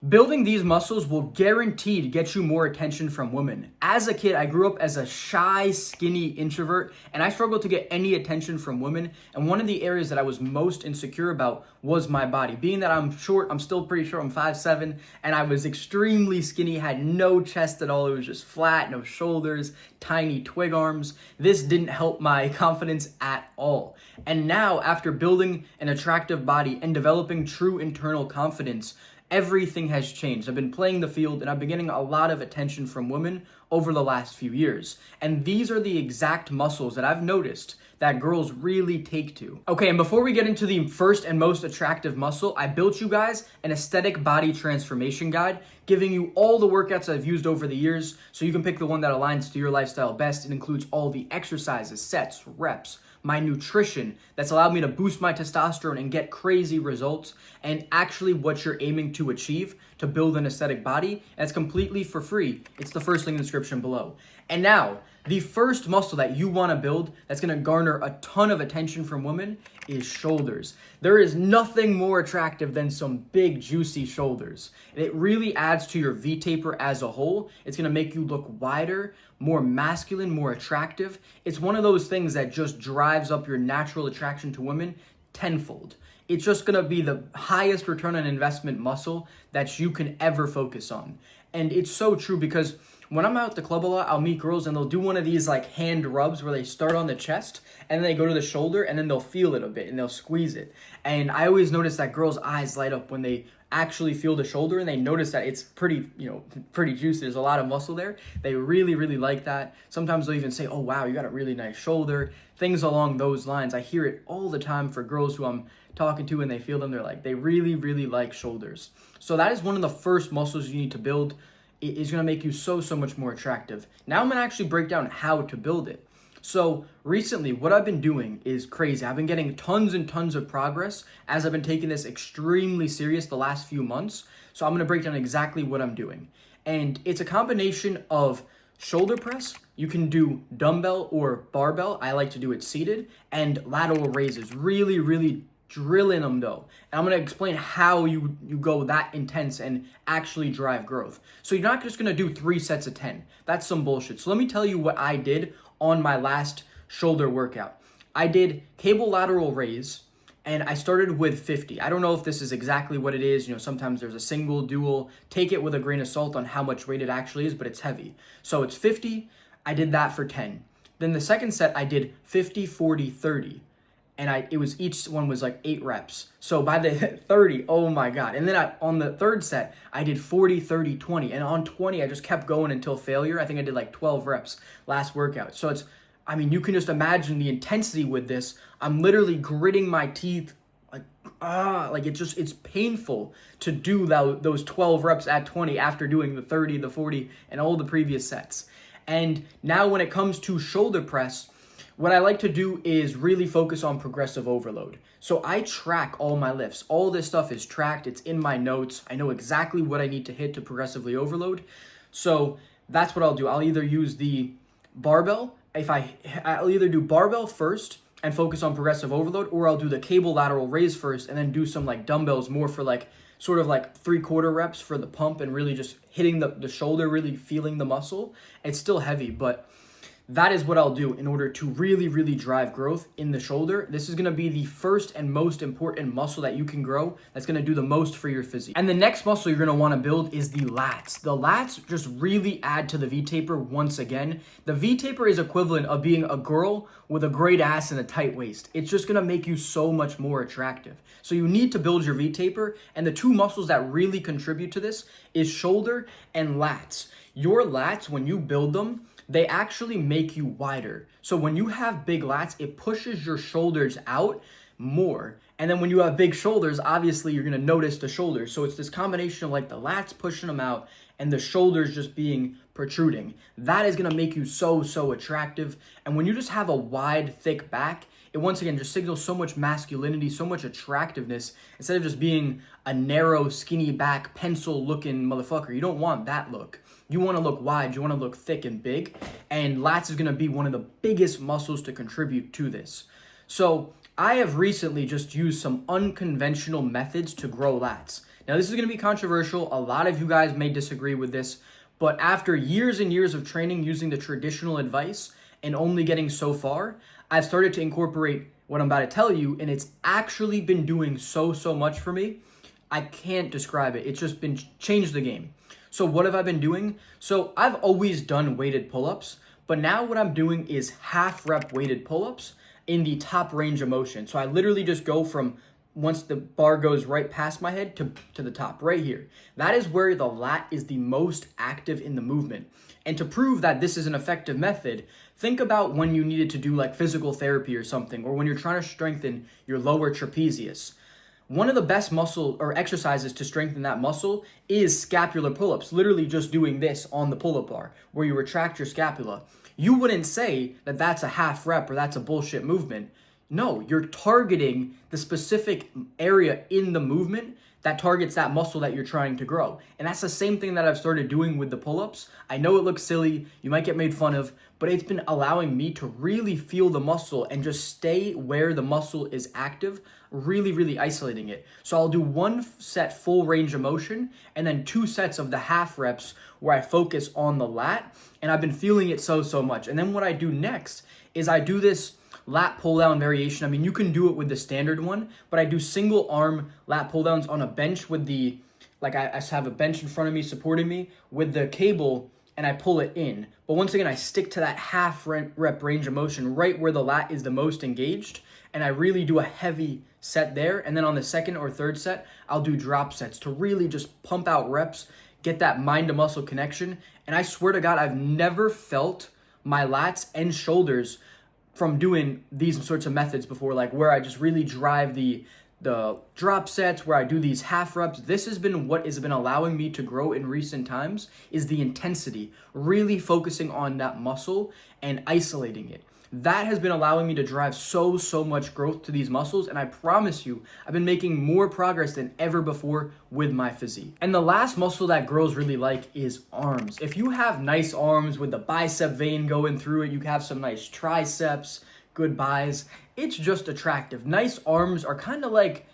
Building these muscles will guarantee to get you more attention from women. As a kid, I grew up as a shy, skinny introvert, and I struggled to get any attention from women. And one of the areas that I was most insecure about was my body. Being that I'm short, I'm still pretty short, I'm 5'7", and I was extremely skinny, had no chest at all. It was just flat, no shoulders, tiny twig arms. This didn't help my confidence at all. And now, after building an attractive body and developing true internal confidence, everything has changed. I've been playing the field and I've been getting a lot of attention from women over the last few years. And these are the exact muscles that I've noticed that girls really take to. Okay, and before we get into the first and most attractive muscle, I built you guys an aesthetic body transformation guide, giving you all the workouts I've used over the years so you can pick the one that aligns to your lifestyle best. It includes all the exercises, sets, reps, my nutrition that's allowed me to boost my testosterone and get crazy results, and actually what you're aiming to achieve to build an aesthetic body. And it's completely for free. It's the first link in the description below. And now, the first muscle that you want to build that's going to garner a ton of attention from women is shoulders. There is nothing more attractive than some big, juicy shoulders. And it really adds to your V-taper as a whole. It's going to make you look wider, more masculine, more attractive. It's one of those things that just drives up your natural attraction to women tenfold. It's just going to be the highest return on investment muscle that you can ever focus on. And it's so true because when I'm out at the club a lot, I'll meet girls and they'll do one of these like hand rubs where they start on the chest and then they go to the shoulder and then they'll feel it a bit and they'll squeeze it. And I always notice that girls' eyes light up when they actually feel the shoulder and they notice that it's pretty juicy. There's a lot of muscle there. They really, really like that. Sometimes they'll even say, oh, wow, you got a really nice shoulder. Things along those lines. I hear it all the time for girls who I'm talking to and they feel them. They're like, they really, really like shoulders. So that is one of the first muscles you need to build. It is going to make you so much more attractive. Now I'm going to actually break down how to build it. So recently, what I've been doing is crazy. I've been getting tons and tons of progress as I've been taking this extremely serious the last few months. So I'm going to break down exactly what I'm doing. And it's a combination of shoulder press. You can do dumbbell or barbell. I like to do it seated, and lateral raises. Really, really drilling them though. And I'm going to explain how you go that intense and actually drive growth. So you're not just going to do 3 sets of 10. That's some bullshit. So let me tell you what I did on my last shoulder workout. I did cable lateral raise and I started with 50. I don't know if this is exactly what it is. Sometimes there's a single, dual. Take it with a grain of salt on how much weight it actually is, but it's heavy. So it's 50. I did that for 10. Then the second set I did 50, 40, 30. And each one was like 8 reps. So by the 30, oh my God. And then on the third set, I did 40, 30, 20. And on 20, I just kept going until failure. I think I did like 12 reps last workout. So you can just imagine the intensity with this. I'm literally gritting my teeth it's painful to do those 12 reps at 20 after doing the 30, the 40, and all the previous sets. And now when it comes to shoulder press, what I like to do is really focus on progressive overload. So I track all my lifts. All this stuff is tracked. It's in my notes. I know exactly what I need to hit to progressively overload. So that's what I'll do. I'll either use the barbell. I'll either do barbell first and focus on progressive overload, or I'll do the cable lateral raise first and then do some like dumbbells more for sort of 3/4 reps for the pump and really just hitting the shoulder, really feeling the muscle. It's still heavy, but that is what I'll do in order to really, really drive growth in the shoulder. This is going to be the first and most important muscle that you can grow that's going to do the most for your physique. And the next muscle you're going to want to build is the lats. The lats just really add to the V-taper once again. The V-taper is equivalent of being a girl with a great ass and a tight waist. It's just going to make you so much more attractive. So you need to build your V-taper, and the 2 muscles that really contribute to this is shoulder and lats. Your lats, when you build them, they actually make you wider. So when you have big lats, it pushes your shoulders out more. And then when you have big shoulders, obviously you're gonna notice the shoulders. So it's this combination of the lats pushing them out and the shoulders just being protruding. That is gonna make you so attractive. And when you just have a wide, thick back, it once again just signals so much masculinity, so much attractiveness, instead of just being a narrow, skinny back, pencil-looking motherfucker. You don't want that look. You want to look wide, you want to look thick and big, and lats is going to be one of the biggest muscles to contribute to this. So I have recently just used some unconventional methods to grow lats. Now, this is going to be controversial. A lot of you guys may disagree with this, but after years and years of training using the traditional advice and only getting so far, I've started to incorporate what I'm about to tell you, and it's actually been doing so much for me. I can't describe it. It's just been changed the game. So what have I been doing? So I've always done weighted pull-ups, but now what I'm doing is half rep weighted pull-ups in the top range of motion. So I literally just go from once the bar goes right past my head to the top right here. That is where the lat is the most active in the movement. And to prove that this is an effective method, think about when you needed to do like physical therapy or something, or when you're trying to strengthen your lower trapezius. One of the best muscle or exercises to strengthen that muscle is scapular pull-ups, literally just doing this on the pull-up bar where you retract your scapula. You wouldn't say that that's a half rep or that's a bullshit movement. No, you're targeting the specific area in the movement that targets that muscle that you're trying to grow. And that's the same thing that I've started doing with the pull-ups. I know it looks silly, you might get made fun of, but it's been allowing me to really feel the muscle and just stay where the muscle is active, really isolating it. So I'll do one set full range of motion and then 2 sets of the half reps where I focus on the lat, and I've been feeling it so much. And then what I do next is I do this lat pull down variation. I mean, you can do it with the standard one, but I do single arm lat pull downs on a bench with the, like I have a bench in front of me supporting me with the cable, and I pull it in. But once again, I stick to that half rep range of motion right where the lat is the most engaged, and I really do a heavy set there. And then on the second or third set, I'll do drop sets to really just pump out reps, get that mind to muscle connection. And I swear to God, I've never felt my lats and shoulders from doing these sorts of methods before, like where I just really drive the drop sets, where I do these half reps. This has been what has been allowing me to grow in recent times, is the intensity, really focusing on that muscle and isolating it. That has been allowing me to drive so much growth to these muscles, and I promise you, I've been making more progress than ever before with my physique. And the last muscle that girls really like is arms. If you have nice arms with the bicep vein going through it, you have some nice triceps, good buys, it's just attractive. Nice arms are kind of like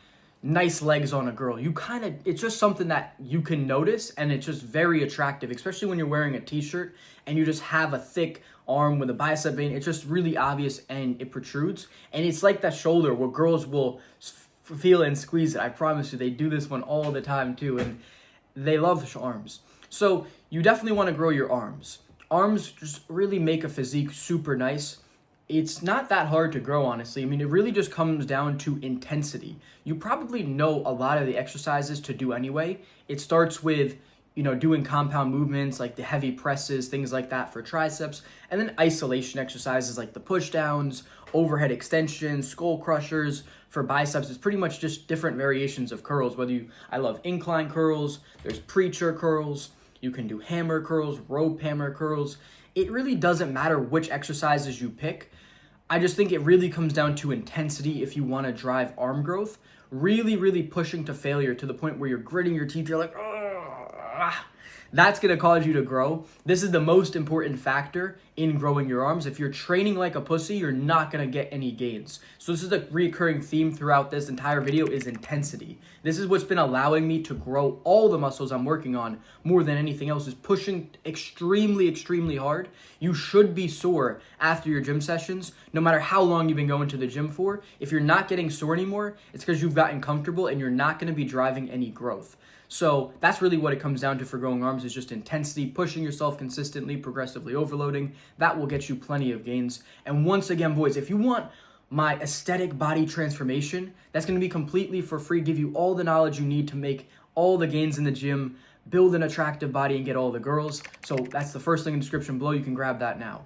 nice legs on a girl. It's just something that you can notice, and it's just very attractive, especially when you're wearing a t-shirt and you just have a thick arm with a bicep vein. It's just really obvious and it protrudes. And it's like that shoulder where girls will feel and squeeze it. I promise you, they do this one all the time too, and they love arms. So you definitely want to grow your arms. Arms just really make a physique super nice. It's not that hard to grow, honestly. I mean, it really just comes down to intensity. You probably know a lot of the exercises to do anyway. It starts with, doing compound movements like the heavy presses, things like that for triceps, and then isolation exercises like the push downs, overhead extensions, skull crushers. For biceps, it's pretty much just different variations of curls. I love incline curls, there's preacher curls, you can do hammer curls, rope hammer curls. It really doesn't matter which exercises you pick. I just think it really comes down to intensity if you want to drive arm growth. Really pushing to failure to the point where you're gritting your teeth, you're like, that's going to cause you to grow. This is the most important factor in growing your arms. If you're training like a pussy, you're not going to get any gains. So this is a recurring theme throughout this entire video, is intensity. This is what's been allowing me to grow all the muscles I'm working on more than anything else, is pushing extremely hard. You should be sore after your gym sessions, no matter how long you've been going to the gym for. If you're not getting sore anymore, it's because you've gotten comfortable and you're not going to be driving any growth. So that's really what it comes down to for growing arms, is just intensity, pushing yourself consistently, progressively overloading. That will get you plenty of gains. And once again, boys, if you want my aesthetic body transformation, that's going to be completely for free, give you all the knowledge you need to make all the gains in the gym, build an attractive body, and get all the girls. So that's the first link in the description below. You can grab that now.